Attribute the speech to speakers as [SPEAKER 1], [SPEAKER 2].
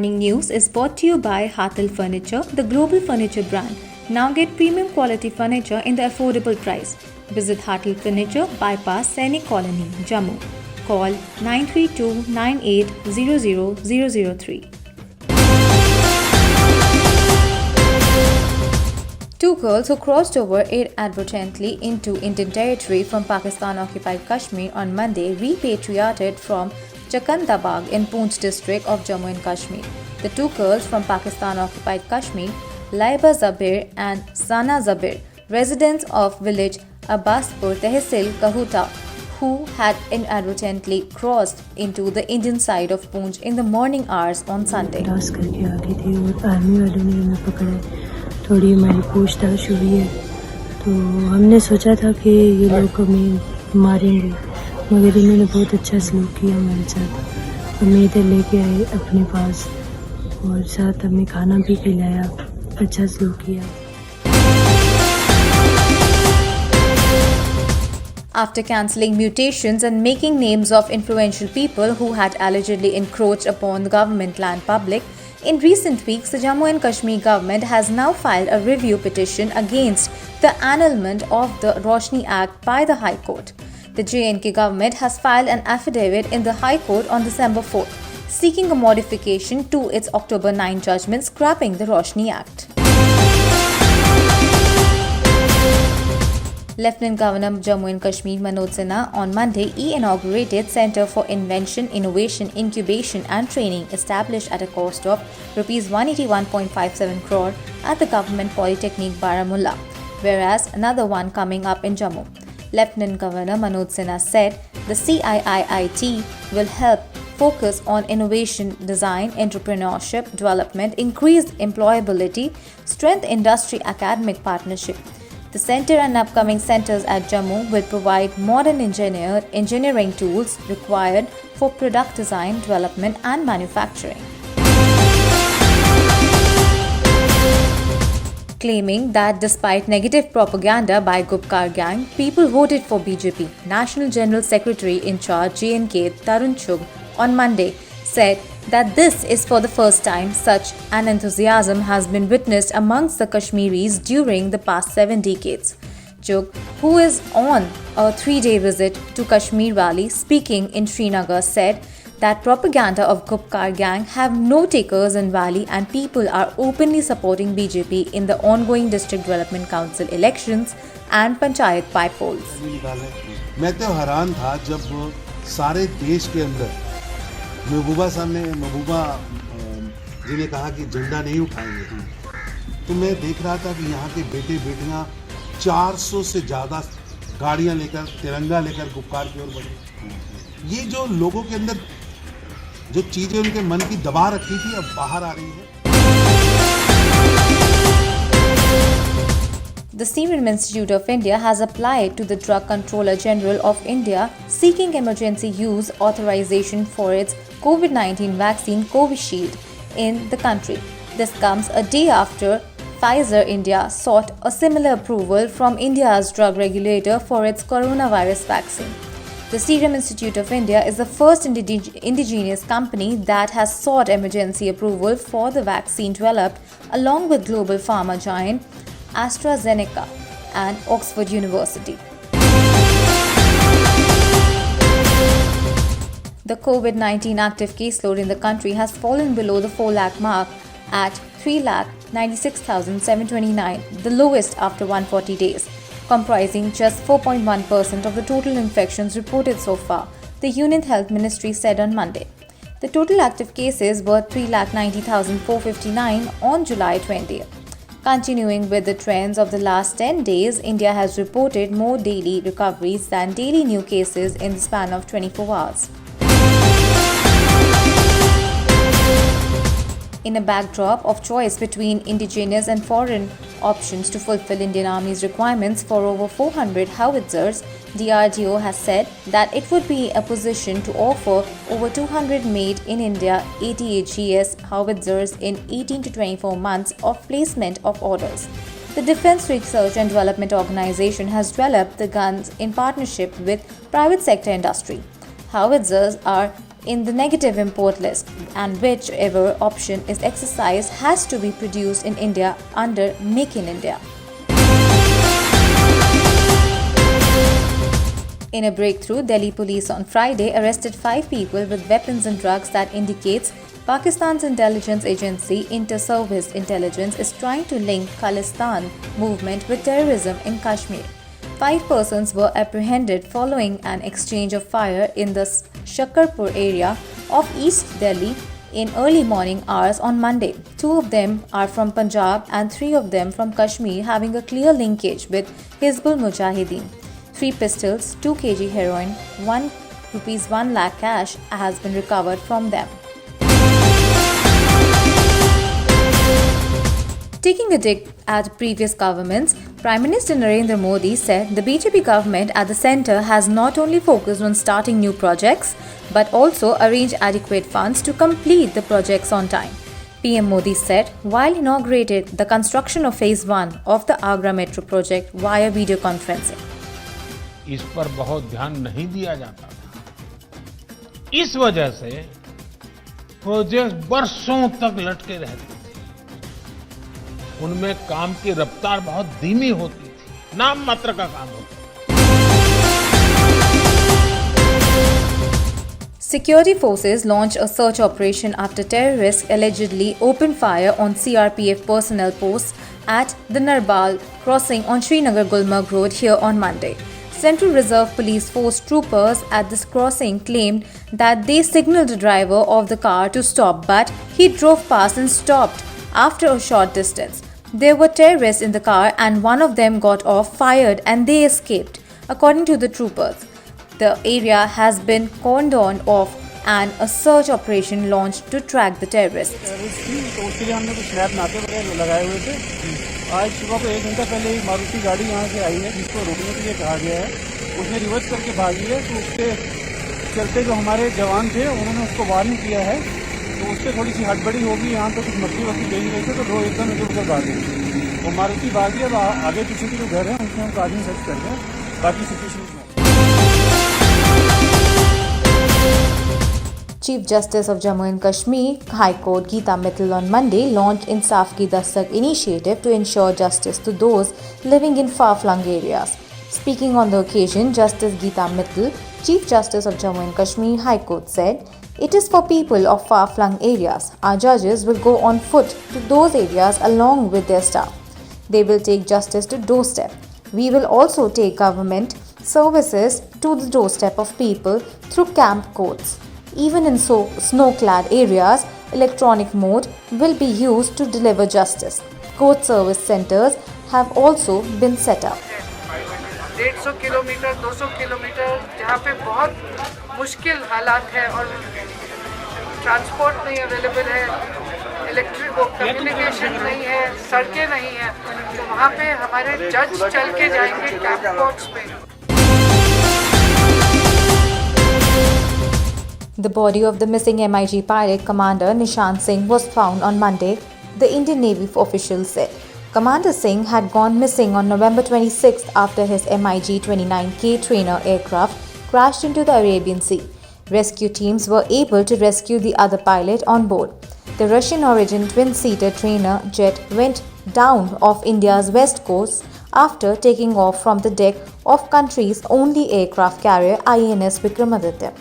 [SPEAKER 1] morning news is brought to you by Hathel Furniture, the global furniture brand. Now get premium quality furniture in the affordable price. Visit Hathel Furniture, Bypass, Sainik Colony, Jammu. Call 932-9800-003. Two girls who crossed over inadvertently into Indian territory from Pakistan-occupied Kashmir on Monday repatriated from Chakandabag in Poonch district of Jammu and Kashmir. The two girls from Pakistan-occupied Kashmir, Laiba Zabir and Sana Zabir, residents of village Abbaspur, Tehsil, Kahuta, who had inadvertently crossed into the Indian side of Poonch in the morning hours on Sunday.
[SPEAKER 2] थोड़ी हमारी पूछताछ हुई है तो हमने सोचा था कि ये लोग हमें मारेंगे, मगर इन्होंने बहुत अच्छा सलूक किया हमारे साथ। हमें इधर लेके आए अपने पास और साथ हमें खाना भी खिलाया, अच्छा सलूक किया।
[SPEAKER 1] After cancelling mutations and making names of influential people who had allegedly encroached upon the government land public, in recent weeks, the Jammu and Kashmir government has now filed a review petition against the annulment of the Roshni Act by the High Court. The J&K government has filed an affidavit in the High Court on December 4th, seeking a modification to its October 9 judgment scrapping the Roshni Act. Lieutenant Governor of Jammu and Kashmir Manoj Sinha on Monday inaugurated Centre for Invention, Innovation, Incubation and Training established at a cost of Rs 181.57 crore at the Government Polytechnic Baramulla, whereas another one coming up in Jammu. Lieutenant Governor Manoj Sinha said the CIIIT will help focus on innovation, design, entrepreneurship, development, increased employability, strength industry academic partnership. The centre and upcoming centres at Jammu will provide modern engineering tools required for product design, development and manufacturing. Claiming that despite negative propaganda by Gupkar gang, people voted for BJP, National General Secretary in charge J&K Tarun Chugh on Monday said that this is for the first time such an enthusiasm has been witnessed amongst the Kashmiris during the past 7 decades. Chugh, who is on a 3-day visit to Kashmir Valley speaking in Srinagar, said that propaganda of Gupkar gang have no takers in Valley and people are openly supporting BJP in the ongoing District Development Council elections and Panchayat by polls.
[SPEAKER 3] मैं तो हैरान था जब सारे देश के अंदर महबूबा जी ने कहा कि झंडा नहीं उठाएंगे, तो मैं देख रहा था कि यहाँ के बेटे बेटियाँ 400 से ज़्यादा गाड़ियाँ लेकर तिरंगा लेकर गुप्कार की ओर बढ़े। ये जो लोगों के अंदर जो चीज़ें उनके मन की दबा रखी थी अब बाहर आ रही है।
[SPEAKER 1] The Serum Institute of India has applied to the Drug Controller General of India seeking emergency use authorization for its COVID-19 vaccine Covishield in the country. This comes a day after Pfizer India sought a similar approval from India's drug regulator for its coronavirus vaccine. The Serum Institute of India is the first indigenous company that has sought emergency approval for the vaccine developed along with global pharma giant AstraZeneca and Oxford University. The COVID-19 active caseload in the country has fallen below the 4 lakh mark at 3,96,729, the lowest after 140 days, comprising just 4.1% of the total infections reported so far, the Union Health Ministry said on Monday. The total active cases were 3,90,459 on July 20th. Continuing with the trends of the last 10 days, India has reported more daily recoveries than daily new cases in the span of 24 hours. In a backdrop of choice between indigenous and foreign options to fulfill Indian Army's requirements for over 400 howitzers, DRDO has said that it would be in a position to offer over 200 made in India ATAGS howitzers in 18 to 24 months of placement of orders. The Defence Research and Development Organization has developed the guns in partnership with private sector industry. Howitzers are in the negative import list, and whichever option is exercised has to be produced in India under Make in India. In a breakthrough, Delhi police on Friday arrested 5 people with weapons and drugs that indicates Pakistan's intelligence agency Inter-Service Intelligence is trying to link Khalistan movement with terrorism in Kashmir. 5 persons were apprehended following an exchange of fire in the Shakarpur area of East Delhi in early morning hours on Monday. 2 of them are from Punjab and 3 of them from Kashmir, having a clear linkage with Hizbul Mujahideen. 3 pistols, 2 kg heroin, ₹1 lakh cash has been recovered from them. Taking a dig at previous governments, Prime Minister Narendra Modi said the BJP government at the centre has not only focused on starting new projects but also arranged adequate funds to complete the projects on time. PM Modi said while inaugurated the construction of Phase 1 of the Agra Metro project via video conferencing.
[SPEAKER 4] इस पर बहुत ध्यान नहीं दिया जाता था। इस वजह से प्रोजेक्ट बरसों तक लटके रहते थे। उनमें काम की रफ्तार बहुत धीमी होती थी, नाम मात्र का काम होता।
[SPEAKER 1] Security forces launched a search operation after terrorists allegedly opened fire on CRPF personnel posts at the Narbal crossing on Srinagar-Gulmarg Road here on Monday. Central Reserve Police Force troopers at this crossing claimed that they signaled the driver of the car to stop, but he drove past and stopped after a short distance. There were terrorists in the car and one of them got off, fired and they escaped. According to the troopers, the area has been cordoned off and a search operation launched to track the terrorists.
[SPEAKER 5] तो उसके लिए हमने कुछ snap नाके वगैरह लगाए हुए थे। आज सुबह को 1 घंटा पहले ही मारुति गाड़ी यहाँ से आई है जिसको रोकने के लिए कहा गया है, उसने रिवर्स करके भागी है। तो उसके चलते जो हमारे जवान थे उन्होंने उसको वार्निंग किया है, तो उससे थोड़ी सी हड़बड़ी होगी। यहाँ पे कुछ मक्खी वक्की दे रहे थे तो दो एकदम इधर उधर भागे, तो मारुति भागी। अब आगे पीछे के जो घर हैं उसमें हम काफी सर्च कर रहे हैं, बाकी situation.
[SPEAKER 1] Chief Justice of Jammu and Kashmir High Court Geeta Mittal on Monday launched Insaf Ki Dastak initiative to ensure justice to those living in far-flung areas. Speaking on the occasion, Justice Geeta Mittal, Chief Justice of Jammu and Kashmir High Court, said, "It is for people of far-flung areas. Our judges will go on foot to those areas along with their staff. They will take justice to doorstep. We will also take government services to the doorstep of people through camp courts. Even in snow-clad areas, electronic mode will be used to deliver justice. Court service centers have also been set up."
[SPEAKER 6] 150 kilometre 200 kilometre जहाँ पे बहुत मुश्किल हालात है और transport नहीं available है, electric communication नहीं है, सड़कें नहीं है, तो वहाँ पे हमारे जज चल के जाएंगे कैंप कोर्ट्स में।
[SPEAKER 1] The body of the missing MiG pilot Commander Nishant Singh was found on Monday, the Indian Navy official said. Commander Singh had gone missing on November 26th after his MiG-29K trainer aircraft crashed into the Arabian Sea. Rescue teams were able to rescue the other pilot on board. The Russian-origin twin-seater trainer jet went down off India's west coast after taking off from the deck of country's only aircraft carrier INS Vikramaditya.